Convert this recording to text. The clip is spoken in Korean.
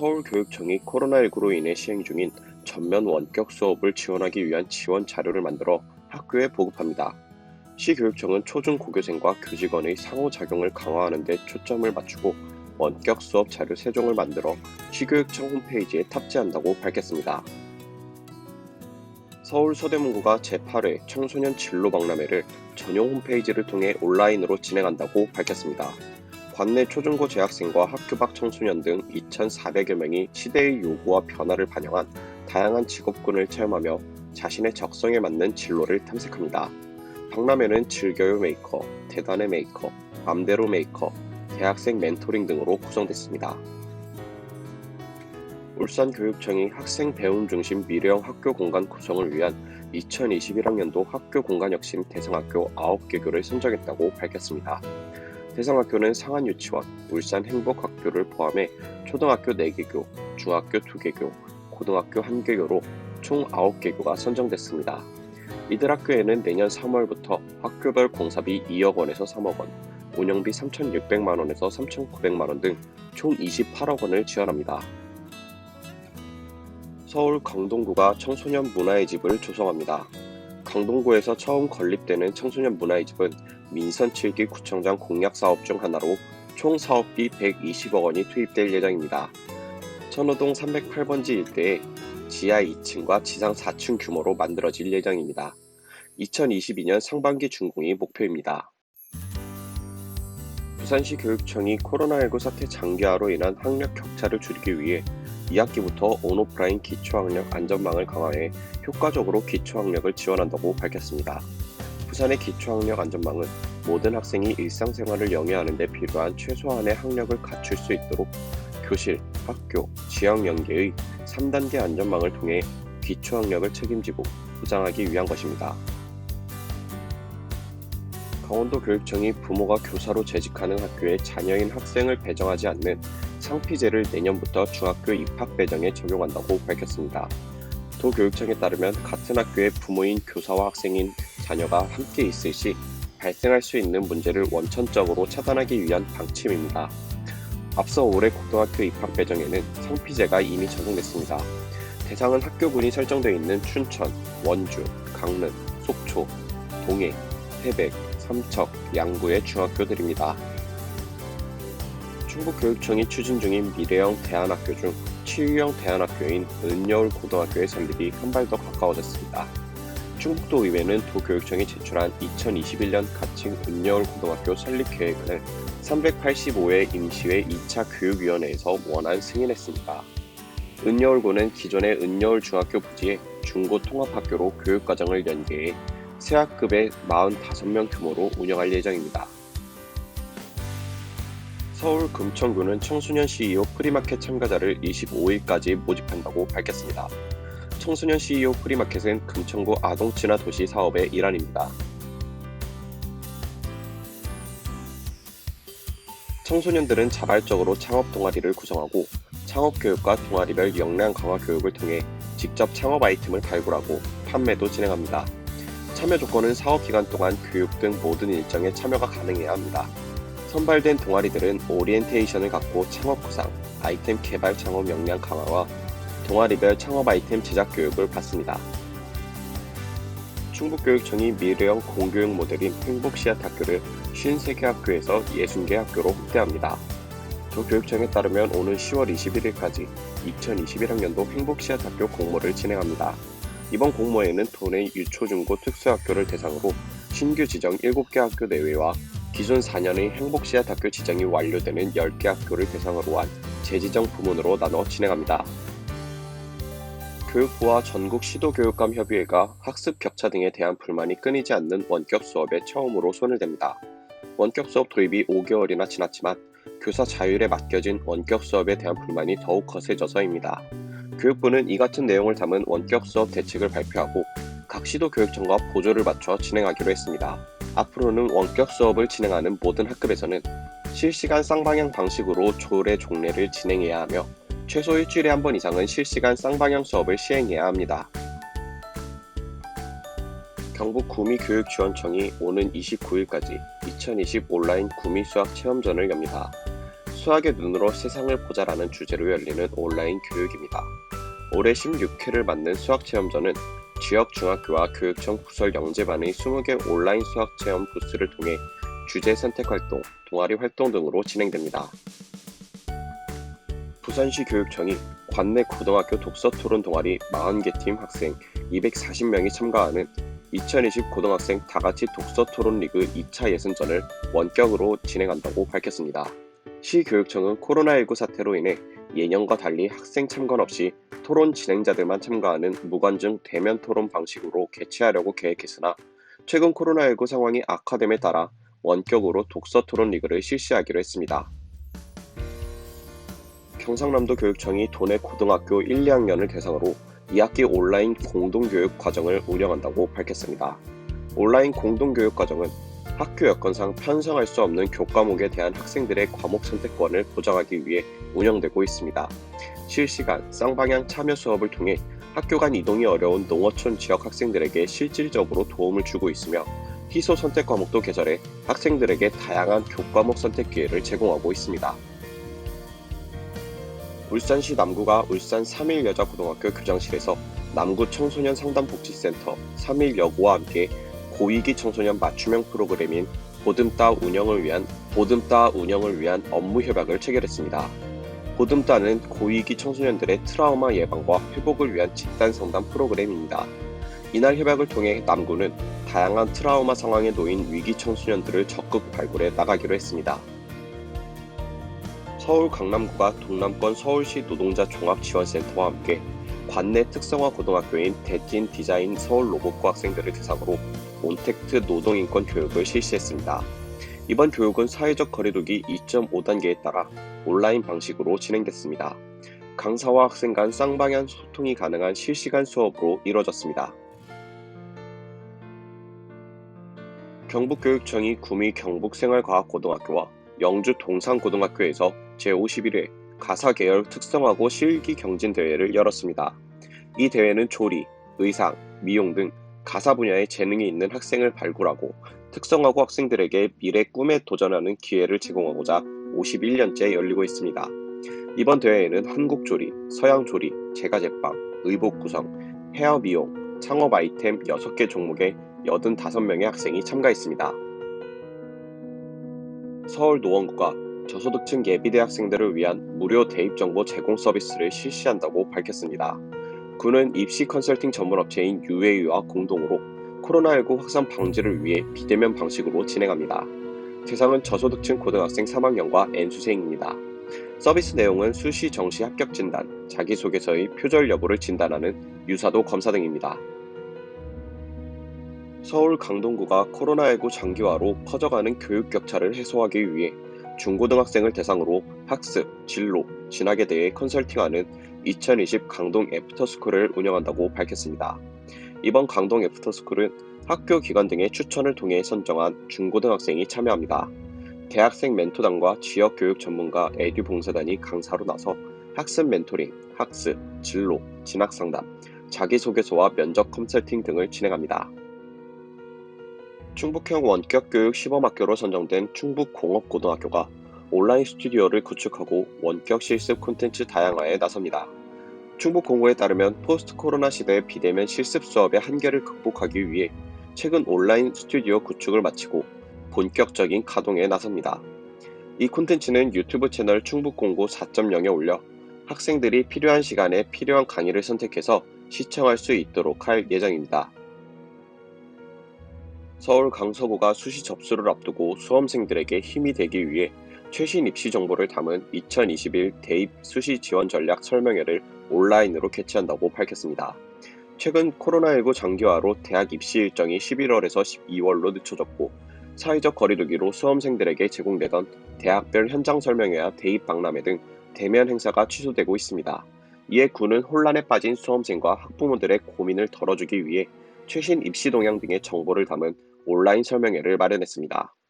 서울교육청이 코로나19로 인해 시행 중인 전면 원격 수업을 지원하기 위한 지원 자료를 만들어 학교에 보급합니다. 시교육청은 초중고교생과 교직원의 상호작용을 강화하는 데 초점을 맞추고 원격 수업 자료 3종을 만들어 시교육청 홈페이지에 탑재한다고 밝혔습니다. 서울 서대문구가 제8회 청소년 진로 박람회를 전용 홈페이지를 통해 온라인으로 진행한다고 밝혔습니다. 관내 초중고 재학생과 학교 밖 청소년 등 2,400여 명이 시대의 요구와 변화를 반영한 다양한 직업군을 체험하며 자신의 적성에 맞는 진로를 탐색합니다. 박람회는 즐겨요 메이커, 대단의 메이커, 맘대로 메이커, 대학생 멘토링 등으로 구성됐습니다. 울산교육청이 학생 배움 중심 미래형 학교 공간 구성을 위한 2021학년도 학교 공간 혁신 대상학교 9개교를 선정했다고 밝혔습니다. 대상학교는 상한유치원, 울산행복학교를 포함해 초등학교 4개교, 중학교 2개교, 고등학교 1개교로 총 9개교가 선정됐습니다. 이들 학교에는 내년 3월부터 학교별 공사비 2억 원에서 3억 원, 운영비 3,600만 원에서 3,900만 원 등 총 28억 원을 지원합니다. 서울 강동구가 청소년 문화의 집을 조성합니다. 강동구에서 처음 건립되는 청소년 문화의 집은 민선 7기 구청장 공약 사업 중 하나로 총 사업비 120억 원이 투입될 예정입니다. 천호동 308번지 일대에 지하 2층과 지상 4층 규모로 만들어질 예정입니다. 2022년 상반기 준공이 목표입니다. 부산시 교육청이 코로나19 사태 장기화로 인한 학력 격차를 줄이기 위해 2학기부터 온오프라인 기초학력 안전망을 강화해 효과적으로 기초학력을 지원한다고 밝혔습니다. 부산의 기초학력 안전망은 모든 학생이 일상생활을 영위하는 데 필요한 최소한의 학력을 갖출 수 있도록 교실, 학교, 지역 연계의 3단계 안전망을 통해 기초학력을 책임지고 보장하기 위한 것입니다. 강원도교육청이 부모가 교사로 재직하는 학교에 자녀인 학생을 배정하지 않는 상피제를 내년부터 중학교 입학 배정에 적용한다고 밝혔습니다. 도교육청에 따르면 같은 학교에 부모인 교사와 학생인 자녀가 함께 있을 시 발생할 수 있는 문제를 원천적으로 차단하기 위한 방침입니다. 앞서 올해 고등학교 입학 배정에는 상피제가 이미 적용됐습니다. 대상은 학교군이 설정되어 있는 춘천, 원주, 강릉, 속초, 동해, 태백, 삼척, 양구의 중학교들입니다. 충북교육청이 추진 중인 미래형 대안학교 중 치유형 대안학교인 은여울고등학교의 설립이 한 발 더 가까워졌습니다. 충북도의회는 도교육청이 제출한 2021년 가칭 은여울고등학교 설립 계획안을 385회 임시회 2차 교육위원회에서 원안 승인했습니다. 은여울고는 기존의 은여울중학교 부지에 중고통합학교로 교육과정을 연계해 새 학급의 45명 규모로 운영할 예정입니다. 서울 금천구는 청소년 CEO 프리마켓 참가자를 25일까지 모집한다고 밝혔습니다. 청소년 CEO 프리마켓은 금천구 아동친화 도시 사업의 일환입니다. 청소년들은 자발적으로 창업 동아리를 구성하고 창업교육과 동아리별 역량 강화 교육을 통해 직접 창업 아이템을 발굴하고 판매도 진행합니다. 참여 조건은 사업 기간 동안 교육 등 모든 일정에 참여가 가능해야 합니다. 선발된 동아리들은 오리엔테이션을 갖고 창업 구상, 아이템 개발 창업 역량 강화와 동아리별 창업 아이템 제작 교육을 받습니다. 충북교육청이 미래형 공교육 모델인 행복씨앗 학교를 53개 학교에서 60개 학교로 확대합니다. 도교육청에 따르면 오는 10월 21일까지 2021학년도 행복씨앗 학교 공모를 진행합니다. 이번 공모에는 도내 유초중고 특수학교를 대상으로 신규 지정 7개 학교 내외와 기존 4년의 행복씨앗 학교 지정이 완료되는 10개 학교를 대상으로 한 재지정 부문으로 나눠 진행합니다. 교육부와 전국 시도교육감 협의회가 학습 격차 등에 대한 불만이 끊이지 않는 원격 수업에 처음으로 손을 댑니다. 원격 수업 도입이 5개월이나 지났지만 교사 자율에 맡겨진 원격 수업에 대한 불만이 더욱 거세져서입니다. 교육부는 이 같은 내용을 담은 원격 수업 대책을 발표하고 각 시도교육청과 보조를 맞춰 진행하기로 했습니다. 앞으로는 원격 수업을 진행하는 모든 학급에서는 실시간 쌍방향 방식으로 조례 종례를 진행해야 하며 최소 일주일에 한 번 이상은 실시간 쌍방향 수업을 시행해야 합니다. 경북 구미교육지원청이 오는 29일까지 2020 온라인 구미수학 체험전을 엽니다. 수학의 눈으로 세상을 보자라는 주제로 열리는 온라인 교육입니다. 올해 16회를 맞는 수학체험전은 지역 중학교와 교육청 부설 영재반의 20개 온라인 수학체험 부스를 통해 주제 선택 활동, 동아리 활동 등으로 진행됩니다. 부산시 교육청이 관내 고등학교 독서 토론 동아리 40개 팀 학생 240명이 참가하는 2020 고등학생 다같이 독서 토론 리그 2차 예선전을 원격으로 진행한다고 밝혔습니다. 시 교육청은 코로나19 사태로 인해 예년과 달리 학생 참관 없이 토론 진행자들만 참가하는 무관중 대면 토론 방식으로 개최하려고 계획했으나 최근 코로나19 상황이 악화됨에 따라 원격으로 독서 토론 리그를 실시하기로 했습니다. 경상남도 교육청이 도내 고등학교 1, 2학년을 대상으로 2학기 온라인 공동교육 과정을 운영한다고 밝혔습니다. 온라인 공동교육 과정은 학교 여건상 편성할 수 없는 교과목에 대한 학생들의 과목 선택권을 보장하기 위해 운영되고 있습니다. 실시간 쌍방향 참여 수업을 통해 학교 간 이동이 어려운 농어촌 지역 학생들에게 실질적으로 도움을 주고 있으며 희소 선택 과목도 개설해 학생들에게 다양한 교과목 선택 기회를 제공하고 있습니다. 울산시 남구가 울산 3.1여자고등학교 교장실에서 남구 청소년 상담복지센터 3.1여고와 함께 고위기 청소년 맞춤형 프로그램인 보듬따 운영을 위한 업무 협약을 체결했습니다. 보듬따는 고위기 청소년들의 트라우마 예방과 회복을 위한 집단 상담 프로그램입니다. 이날 협약을 통해 남구는 다양한 트라우마 상황에 놓인 위기 청소년들을 적극 발굴해 나가기로 했습니다. 서울 강남구가 동남권 서울시 노동자 종합지원센터와 함께 관내 특성화 고등학교인 대진 디자인 서울 로봇고 학생들을 대상으로 온택트 노동인권 교육을 실시했습니다. 이번 교육은 사회적 거리두기 2.5단계에 따라 온라인 방식으로 진행됐습니다. 강사와 학생 간 쌍방향 소통이 가능한 실시간 수업으로 이뤄졌습니다. 경북교육청이 구미 경북생활과학고등학교와 영주 동산고등학교에서 제51회 가사계열 특성화고 실기 경진대회를 열었습니다. 이 대회는 조리, 의상, 미용 등 가사 분야에 재능이 있는 학생을 발굴하고 특성화고 학생들에게 미래 꿈에 도전하는 기회를 제공하고자 51년째 열리고 있습니다. 이번 대회에는 한국조리, 서양조리, 제과제빵, 의복구성, 헤어 미용, 창업 아이템 6개 종목에 85명의 학생이 참가했습니다. 서울노원구가 저소득층 예비대 학생들을 위한 무료 대입정보 제공 서비스를 실시한다고 밝혔습니다. 구는 입시 컨설팅 전문업체인 UAU와 공동으로 코로나19 확산 방지를 위해 비대면 방식으로 진행합니다. 대상은 저소득층 고등학생 3학년과 N수생입니다. 서비스 내용은 수시 정시 합격 진단, 자기소개서의 표절 여부를 진단하는 유사도 검사 등입니다. 서울 강동구가 코로나19 장기화로 커져가는 교육 격차를 해소하기 위해 중고등학생을 대상으로 학습, 진로, 진학에 대해 컨설팅하는 2020 강동 애프터스쿨을 운영한다고 밝혔습니다. 이번 강동 애프터스쿨은 학교 기관 등의 추천을 통해 선정한 중고등학생이 참여합니다. 대학생 멘토단과 지역교육 전문가 에듀봉사단이 강사로 나서 학습 멘토링, 학습, 진로, 진학 상담, 자기소개서와 면접 컨설팅 등을 진행합니다. 충북형 원격교육 시범학교로 선정된 충북공업고등학교가 온라인 스튜디오를 구축하고 원격 실습 콘텐츠 다양화에 나섭니다. 충북공고에 따르면 포스트 코로나 시대의 비대면 실습 수업의 한계를 극복하기 위해 최근 온라인 스튜디오 구축을 마치고 본격적인 가동에 나섭니다. 이 콘텐츠는 유튜브 채널 충북공고 4.0에 올려 학생들이 필요한 시간에 필요한 강의를 선택해서 시청할 수 있도록 할 예정입니다. 서울 강서구가 수시 접수를 앞두고 수험생들에게 힘이 되기 위해 최신 입시 정보를 담은 2021 대입 수시 지원 전략 설명회를 온라인으로 개최한다고 밝혔습니다. 최근 코로나19 장기화로 대학 입시 일정이 11월에서 12월로 늦춰졌고 사회적 거리두기로 수험생들에게 제공되던 대학별 현장 설명회와 대입 박람회 등 대면 행사가 취소되고 있습니다. 이에 구는 혼란에 빠진 수험생과 학부모들의 고민을 덜어주기 위해 최신 입시 동향 등의 정보를 담은 온라인 설명회를 마련했습니다.